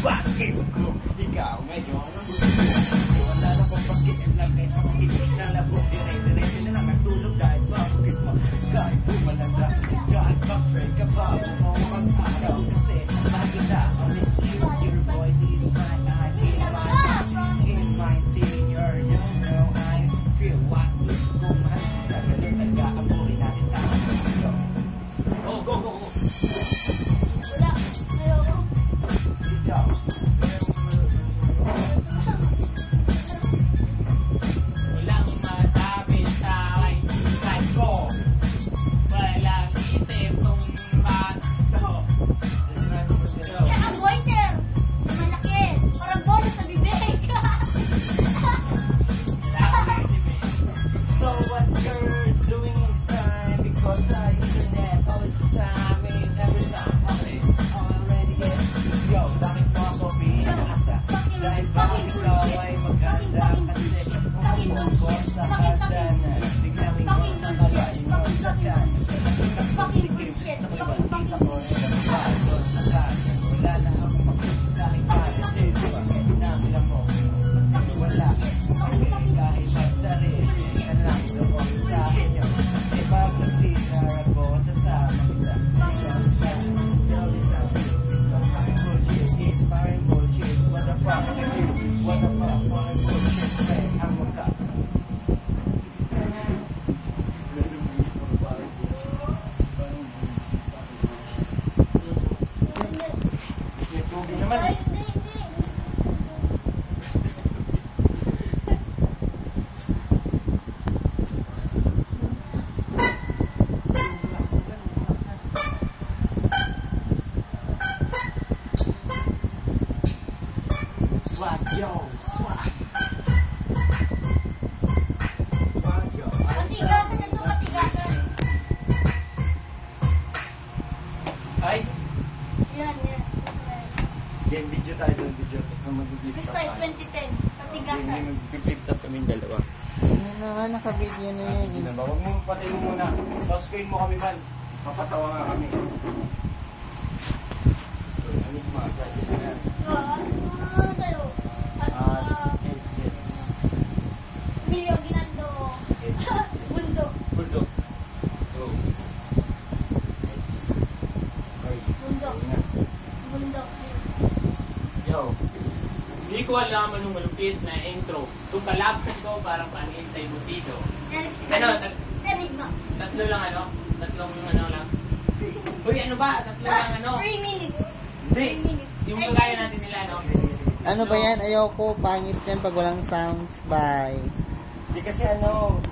Bakit kung ikaw ngayon wala na pong bakit na kahit makikita na labog dire-diretso na lang natulog dahil bakit mo kahit pumalagla kahit mag-pray ka pa mo mag-araw kasi makita I miss you, your voice in my eye in my senior you know I feel what is kung mahal ka ganun nag-aamurin natin tayo go wala, ayoko. Ikaw walang masabi sa akin kahit ko walang isip tong bata to. Kaya ang goiter, malaki, parang bola sa bibig. So what you're doing is time because I internet always the time and every time already get yo bakit mo ako pinasa dahil bakit ikaw ay maganda kasi kung ako sa hagdanan biglang ikaw sa kalay mo sa kan Fucking bullshit, fucking ako sa kan wala na akong makikita sa akin namin mo wala kahit magsarili ka lang doon sa inyo e pag-consider ako sasama kita inspiring bullshit what the fuck what the fuck bullshit man ang mukha naman swag yo swag yo Patigasan ito, patigasan. ay Yan. game video tayo doon video mag-flip This top like tayo 2010, patigasan. mag-flip top kami dalawa Ano na, naka-video na yan. sige na ba huwag mo patay mo muna sa screen mo kami man mapatawa nga kami so ano yung mga gadgets na yan Ano sa'yo? it's Emilio Aguinaldo. Bundok. bulldog so it's Bundok. Bundok. yo hindi ko alam anong malupit na intro kung kalaban ko parang panis sa ibutido Ano? Si Enigma. tatlong lang uy ano ba tatlo lang 3 minutes. hindi 3 minutes. yung Ay, kagaya 3 natin nila Ano ba yan? Ayoko, pangit yan pag walang sounds. Bye. Di kasi ano